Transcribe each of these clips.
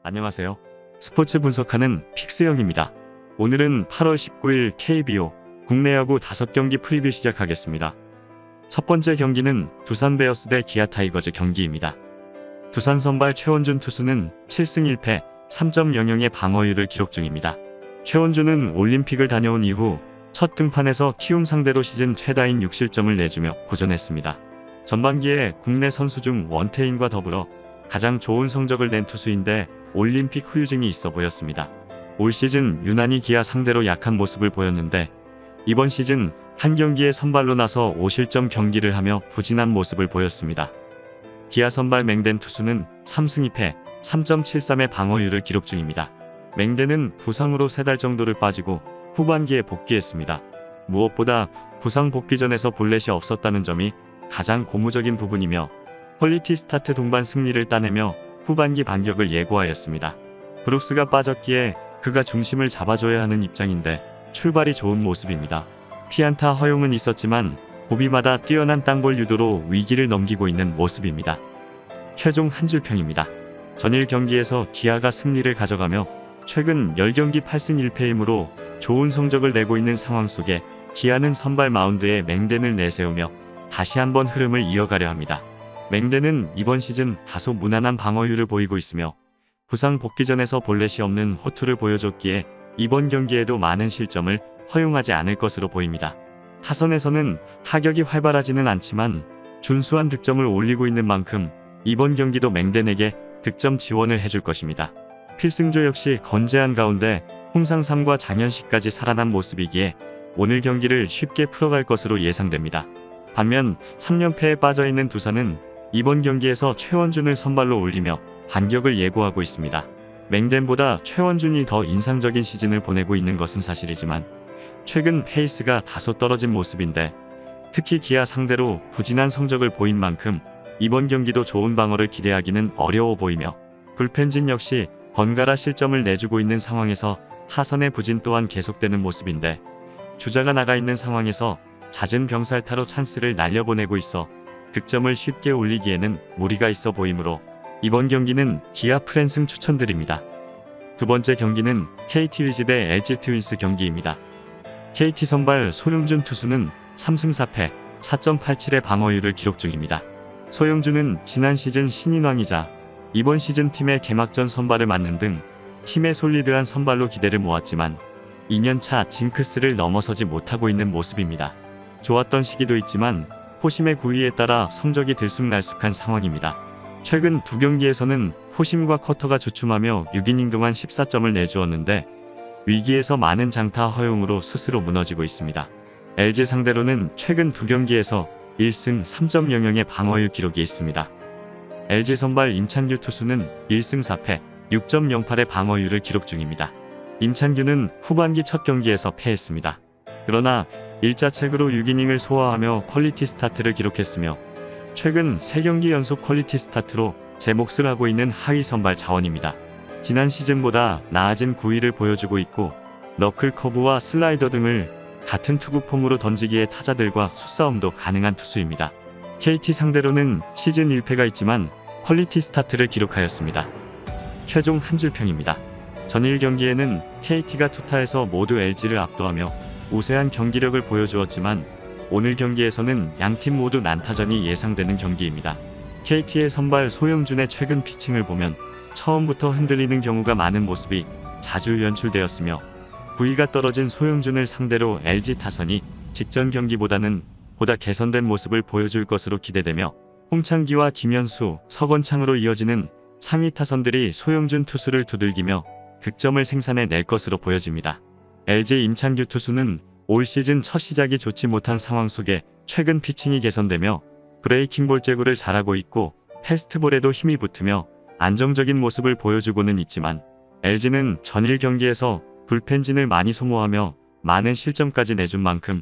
안녕하세요. 스포츠 분석하는 픽스형입니다. 오늘은 8월 19일 KBO 국내 야구 5경기 프리뷰 시작하겠습니다. 첫 번째 경기는 두산 베어스 대 기아 타이거즈 경기입니다. 두산 선발 최원준 투수는 7승 1패 3.00의 방어율을 기록 중입니다. 최원준은 올림픽을 다녀온 이후 첫 등판에서 키움 상대로 시즌 최다인 6실점을 내주며 고전했습니다. 전반기에 국내 선수 중 원태인과 더불어 가장 좋은 성적을 낸 투수인데 올림픽 후유증이 있어 보였습니다. 올 시즌 유난히 기아 상대로 약한 모습을 보였는데 이번 시즌 한 경기에 선발로 나서 5실점 경기를 하며 부진한 모습을 보였습니다. 기아 선발 맹댄 투수는 3승 2패 3.73의 방어율을 기록 중입니다. 맹댄은 부상으로 3달 정도를 빠지고 후반기에 복귀했습니다. 무엇보다 부상 복귀전에서 볼넷이 없었다는 점이 가장 고무적인 부분이며 퀄리티 스타트 동반 승리를 따내며 후반기 반격을 예고하였습니다. 브룩스가 빠졌기에 그가 중심을 잡아줘야 하는 입장인데 출발이 좋은 모습입니다. 피안타 허용은 있었지만 고비마다 뛰어난 땅볼 유도로 위기를 넘기고 있는 모습입니다. 최종 한 줄 평입니다. 전일 경기에서 기아가 승리를 가져가며 최근 10경기 8승 1패이므로 좋은 성적을 내고 있는 상황 속에 기아는 선발 마운드에 맹댄을 내세우며 다시 한번 흐름을 이어가려 합니다. 맹댄은 이번 시즌 다소 무난한 방어율을 보이고 있으며 부상 복귀전에서 볼넷이 없는 호투를 보여줬기에 이번 경기에도 많은 실점을 허용하지 않을 것으로 보입니다. 타선에서는 타격이 활발하지는 않지만 준수한 득점을 올리고 있는 만큼 이번 경기도 맹댄에게 득점 지원을 해줄 것입니다. 필승조 역시 건재한 가운데 홍상삼과 장현식까지 살아난 모습이기에 오늘 경기를 쉽게 풀어갈 것으로 예상됩니다. 반면 3연패에 빠져있는 두산은 이번 경기에서 최원준을 선발로 올리며 반격을 예고하고 있습니다. 맹댄보다 최원준이 더 인상적인 시즌을 보내고 있는 것은 사실이지만 최근 페이스가 다소 떨어진 모습인데 특히 기아 상대로 부진한 성적을 보인 만큼 이번 경기도 좋은 방어를 기대하기는 어려워 보이며 불펜진 역시 번갈아 실점을 내주고 있는 상황에서 타선의 부진 또한 계속되는 모습인데 주자가 나가 있는 상황에서 잦은 병살타로 찬스를 날려보내고 있어 득점을 쉽게 올리기에는 무리가 있어 보이므로 이번 경기는 기아 프랜승 추천드립니다. 두 번째 경기는 KT 위즈 대 LG 트윈스 경기입니다. KT 선발 소용준 투수는 3승 4패 4.87의 방어율을 기록 중입니다. 소용준은 지난 시즌 신인왕이자 이번 시즌 팀의 개막전 선발을 맡는 등 팀의 솔리드한 선발로 기대를 모았지만 2년차 징크스를 넘어서지 못하고 있는 모습입니다. 좋았던 시기도 있지만 호심의 구위에 따라 성적이 들쑥날쑥한 상황입니다. 최근 두 경기에서는 호심과 커터가 주춤하며 6이닝 동안 14점을 내주었는데 위기에서 많은 장타 허용으로 스스로 무너지고 있습니다. LG 상대로는 최근 두 경기에서 1승 3.00의 방어율 기록이 있습니다. LG 선발 임찬규 투수는 1승 4패 6.08의 방어율을 기록 중입니다. 임찬규는 후반기 첫 경기에서 패했습니다. 그러나 1자책으로 6이닝을 소화하며 퀄리티 스타트를 기록했으며 최근 3경기 연속 퀄리티 스타트로 제 몫을 하고 있는 하위 선발 자원입니다. 지난 시즌보다 나아진 구위를 보여주고 있고 너클 커브와 슬라이더 등을 같은 투구 폼으로 던지기에 타자들과 수싸움도 가능한 투수입니다. KT 상대로는 시즌 1패가 있지만 퀄리티 스타트를 기록하였습니다. 최종 한 줄 평입니다. 전일 경기에는 KT가 투타에서 모두 LG를 압도하며 우세한 경기력을 보여주었지만 오늘 경기에서는 양팀 모두 난타전이 예상되는 경기입니다. KT의 선발 소영준의 최근 피칭을 보면 처음부터 흔들리는 경우가 많은 모습이 자주 연출되었으며 구위가 떨어진 소영준을 상대로 LG 타선이 직전 경기보다는 보다 개선된 모습을 보여줄 것으로 기대되며 홍창기와 김현수, 서건창으로 이어지는 상위 타선들이 소영준 투수를 두들기며 득점을 생산해낼 것으로 보여집니다. LG 임찬규 투수는 올 시즌 첫 시작이 좋지 못한 상황 속에 최근 피칭이 개선되며 브레이킹볼 제구를 잘하고 있고 패스트볼에도 힘이 붙으며 안정적인 모습을 보여주고는 있지만 LG는 전일 경기에서 불펜진을 많이 소모하며 많은 실점까지 내준 만큼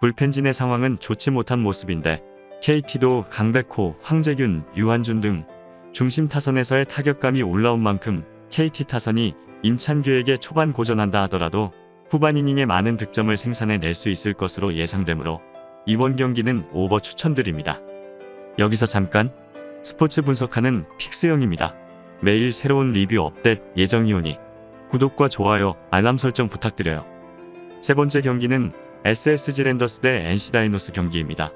불펜진의 상황은 좋지 못한 모습인데 KT도 강백호, 황재균, 유한준 등 중심 타선에서의 타격감이 올라온 만큼 KT 타선이 임찬규에게 초반 고전한다 하더라도 후반 이닝에 많은 득점을 생산해낼 수 있을 것으로 예상되므로 이번 경기는 오버 추천드립니다. 여기서 잠깐 스포츠 분석하는 픽스형입니다. 매일 새로운 리뷰 업될 예정이오니 구독과 좋아요, 알람 설정 부탁드려요. 세 번째 경기는 SSG 랜더스 대 NC 다이노스 경기입니다.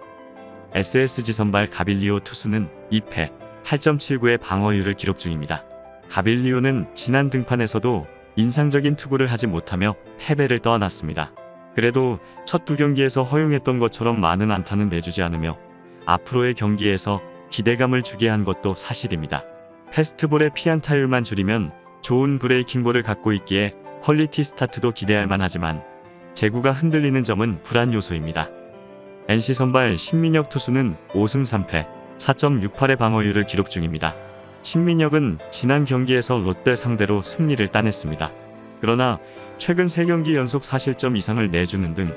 SSG 선발 가빌리오 투수는 2패 8.79의 방어율을 기록 중입니다. 가빌리오는 지난 등판에서도 인상적인 투구를 하지 못하며 패배를 떠안았습니다. 그래도 첫 두 경기에서 허용했던 것처럼 많은 안타는 내주지 않으며 앞으로의 경기에서 기대감을 주게 한 것도 사실입니다. 패스트볼의 피안타율만 줄이면 좋은 브레이킹볼을 갖고 있기에 퀄리티 스타트도 기대할 만하지만 제구가 흔들리는 점은 불안 요소입니다. NC 선발 신민혁 투수는 5승 3패 4.68의 방어율을 기록 중입니다. 신민혁은 지난 경기에서 롯데 상대로 승리를 따냈습니다. 그러나 최근 3경기 연속 4실점 이상을 내주는 등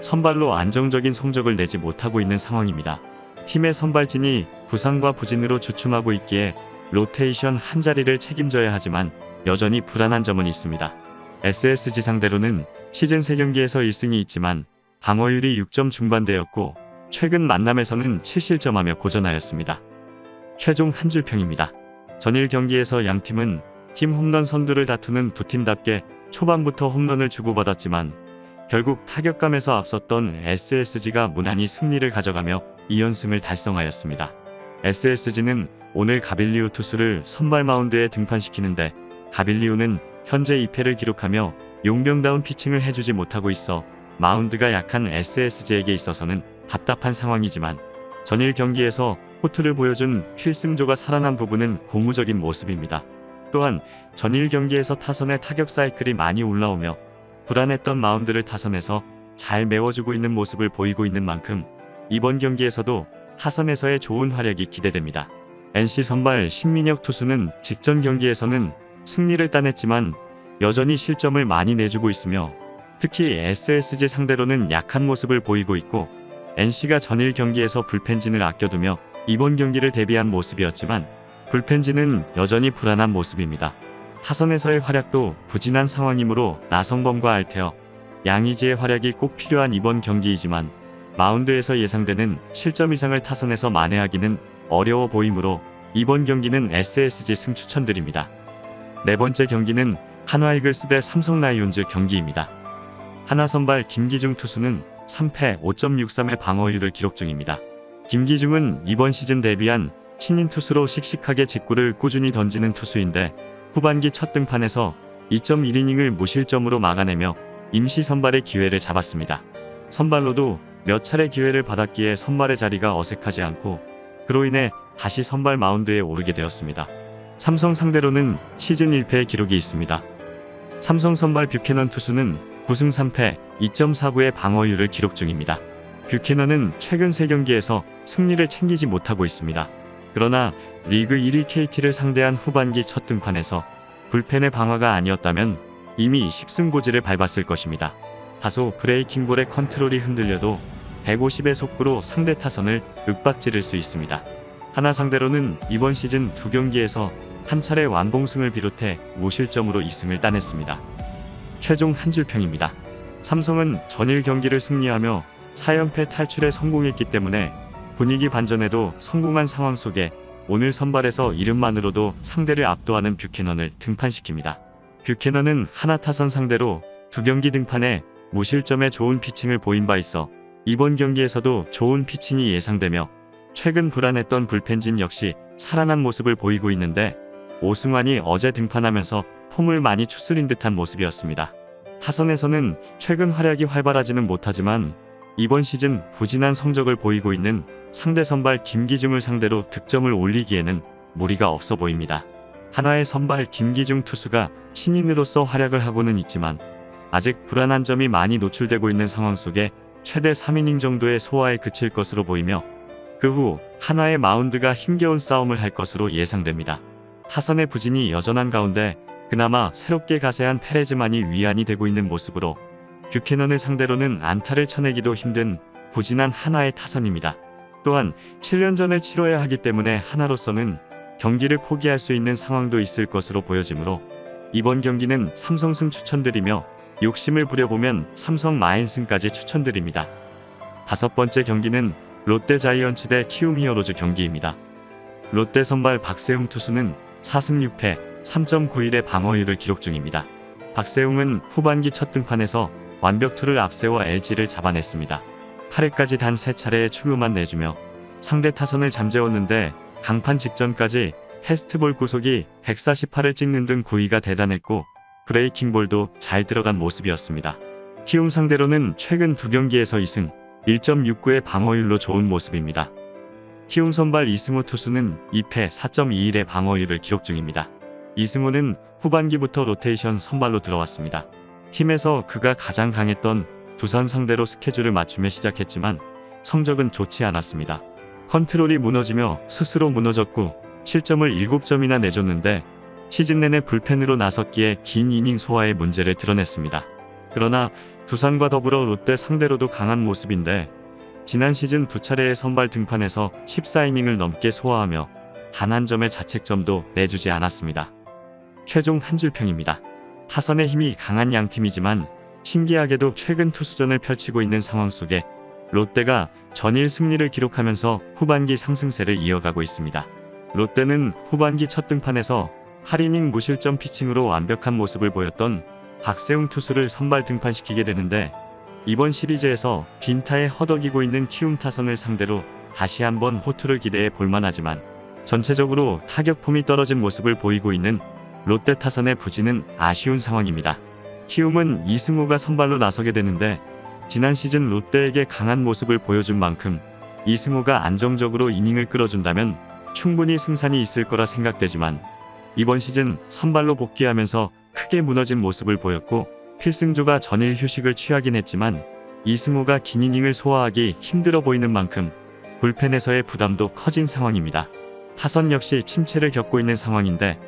선발로 안정적인 성적을 내지 못하고 있는 상황입니다. 팀의 선발진이 부상과 부진으로 주춤하고 있기에 로테이션 한 자리를 책임져야 하지만 여전히 불안한 점은 있습니다. SSG 상대로는 시즌 3경기에서 1승이 있지만 방어율이 6점 중반대였고 최근 만남에서는 7실점하며 고전하였습니다. 최종 한 줄평입니다. 전일 경기에서 양팀은 팀 홈런 선두를 다투는 두 팀답게 초반부터 홈런을 주고받았지만 결국 타격감에서 앞섰던 SSG가 무난히 승리를 가져가며 2연승을 달성하였습니다. SSG는 오늘 가빌리오 투수를 선발 마운드에 등판시키는데 가빌리오는 현재 2패를 기록하며 용병다운 피칭을 해주지 못하고 있어 마운드가 약한 SSG에게 있어서는 답답한 상황이지만 전일 경기에서 호투를 보여준 필승조가 살아난 부분은 고무적인 모습입니다. 또한 전일 경기에서 타선의 타격 사이클이 많이 올라오며 불안했던 마운드를 타선에서 잘 메워주고 있는 모습을 보이고 있는 만큼 이번 경기에서도 타선에서의 좋은 활약이 기대됩니다. NC 선발 신민혁 투수는 직전 경기에서는 승리를 따냈지만 여전히 실점을 많이 내주고 있으며 특히 SSG 상대로는 약한 모습을 보이고 있고 NC가 전일 경기에서 불펜진을 아껴두며 이번 경기를 대비한 모습이었지만 불펜진은 여전히 불안한 모습입니다. 타선에서의 활약도 부진한 상황이므로 나성범과 알테어, 양의지의 활약이 꼭 필요한 이번 경기이지만 마운드에서 예상되는 실점 이상을 타선에서 만회하기는 어려워 보이므로 이번 경기는 SSG 승 추천드립니다. 네 번째 경기는 한화 이글스 대 삼성 라이온즈 경기입니다. 한화 선발 김기중 투수는 3패 5.63의 방어율을 기록 중입니다. 김기중은 이번 시즌 데뷔한 신인 투수로 씩씩하게 직구를 꾸준히 던지는 투수인데 후반기 첫 등판에서 2.1이닝을 무실점으로 막아내며 임시 선발의 기회를 잡았습니다. 선발로도 몇 차례 기회를 받았기에 선발의 자리가 어색하지 않고 그로 인해 다시 선발 마운드에 오르게 되었습니다. 삼성 상대로는 시즌 1패의 기록이 있습니다. 삼성 선발 뷰캐넌 투수는 9승 3패 2.49의 방어율을 기록 중입니다. 뷰캐넌은 최근 3경기에서 승리를 챙기지 못하고 있습니다. 그러나 리그 1위 KT를 상대한 후반기 첫 등판에서 불펜의 방어가 아니었다면 이미 10승고지를 밟았을 것입니다. 다소 브레이킹볼의 컨트롤이 흔들려도 150의 속구로 상대 타선을 윽박지를 수 있습니다. 하나 상대로는 이번 시즌 2경기에서 한 차례 완봉승을 비롯해 무실점으로 2승을 따냈습니다. 최종 한 줄평입니다. 삼성은 전일 경기를 승리하며 4연패 탈출에 성공했기 때문에 분위기 반전에도 성공한 상황 속에 오늘 선발에서 이름만으로도 상대를 압도하는 뷰캐넌을 등판시킵니다. 뷰캐넌은 하나 타선 상대로 2경기 등판에 무실점의 좋은 피칭을 보인 바 있어 이번 경기에서도 좋은 피칭이 예상되며 최근 불안했던 불펜진 역시 살아난 모습을 보이고 있는데 오승환이 어제 등판하면서 폼을 많이 추스린 듯한 모습이었습니다. 타선에서는 최근 활약이 활발하지는 못하지만 이번 시즌 부진한 성적을 보이고 있는 상대 선발 김기중을 상대로 득점을 올리기에는 무리가 없어 보입니다. 한화의 선발 김기중 투수가 신인으로서 활약을 하고는 있지만 아직 불안한 점이 많이 노출되고 있는 상황 속에 최대 3이닝 정도의 소화에 그칠 것으로 보이며 그 후 한화의 마운드가 힘겨운 싸움을 할 것으로 예상됩니다. 타선의 부진이 여전한 가운데 그나마 새롭게 가세한 페레즈만이 위안이 되고 있는 모습으로 뷰캐넌을 상대로는 안타를 쳐내기도 힘든 부진한 한화의 타선입니다. 또한 7년 전에 치러야 하기 때문에 한화로서는 경기를 포기할 수 있는 상황도 있을 것으로 보여지므로 이번 경기는 삼성승 추천드리며 욕심을 부려보면 삼성 마인승까지 추천드립니다. 다섯 번째 경기는 롯데 자이언츠 대 키움 히어로즈 경기입니다. 롯데 선발 박세웅 투수는 4승 6패 3.91의 방어율을 기록 중입니다. 박세웅은 후반기 첫 등판에서 완벽투를 앞세워 LG를 잡아냈습니다. 8회까지 단 3차례의 출루만 내주며 상대 타선을 잠재웠는데 강판 직전까지 패스트볼 구속이 148을 찍는 등 구위가 대단했고 브레이킹볼도 잘 들어간 모습이었습니다. 키움 상대로는 최근 2경기에서 2승 1.69의 방어율로 좋은 모습입니다. 키움 선발 이승우 투수는 2패 4.21의 방어율을 기록 중입니다. 이승우는 후반기부터 로테이션 선발로 들어왔습니다. 팀에서 그가 가장 강했던 두산 상대로 스케줄을 맞추며 시작했지만 성적은 좋지 않았습니다. 컨트롤이 무너지며 스스로 무너졌고 실점을 7점이나 내줬는데 시즌 내내 불펜으로 나섰기에 긴 이닝 소화의 문제를 드러냈습니다. 그러나 두산과 더불어 롯데 상대로도 강한 모습인데 지난 시즌 2차례의 선발 등판에서 14이닝을 넘게 소화하며 단 한 점의 자책점도 내주지 않았습니다. 최종 한 줄평입니다. 타선의 힘이 강한 양팀이지만 신기하게도 최근 투수전을 펼치고 있는 상황 속에 롯데가 전일 승리를 기록하면서 후반기 상승세를 이어가고 있습니다. 롯데는 후반기 첫 등판에서 8이닝 무실점 피칭으로 완벽한 모습을 보였던 박세웅 투수를 선발 등판시키게 되는데 이번 시리즈에서 빈타에 허덕이고 있는 키움 타선을 상대로 다시 한번 호투를 기대해 볼만하지만 전체적으로 타격폼이 떨어진 모습을 보이고 있는 롯데 타선의 부진은 아쉬운 상황입니다. 키움은 이승우가 선발로 나서게 되는데 지난 시즌 롯데에게 강한 모습을 보여준 만큼 이승우가 안정적으로 이닝을 끌어준다면 충분히 승산이 있을 거라 생각되지만 이번 시즌 선발로 복귀하면서 크게 무너진 모습을 보였고 필승조가 전일 휴식을 취하긴 했지만 이승우가 긴 이닝을 소화하기 힘들어 보이는 만큼 불펜에서의 부담도 커진 상황입니다. 타선 역시 침체를 겪고 있는 상황인데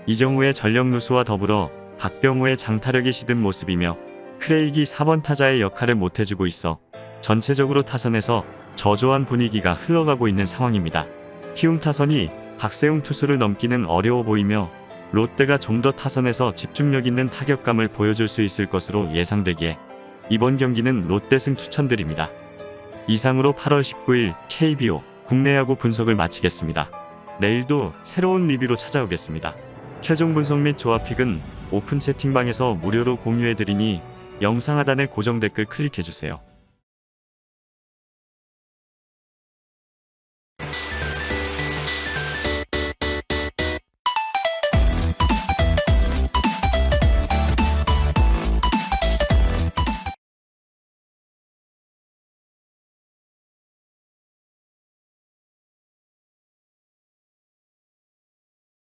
이정우의 전력 누수와 더불어 박병호의 장타력이 시든 모습이며 크레이기 4번 타자의 역할을 못해주고 있어 전체적으로 타선에서 저조한 분위기가 흘러가고 있는 상황입니다. 키움 타선이 박세웅 투수를 넘기는 어려워 보이며 롯데가 좀 더 타선에서 집중력 있는 타격감을 보여줄 수 있을 것으로 예상되기에 이번 경기는 롯데승 추천드립니다. 이상으로 8월 19일 KBO 국내 야구 분석을 마치겠습니다. 내일도 새로운 리뷰로 찾아오겠습니다. 최종 분석 및 조합픽은 오픈 채팅방에서 무료로 공유해드리니 영상 하단의 고정 댓글 클릭해주세요.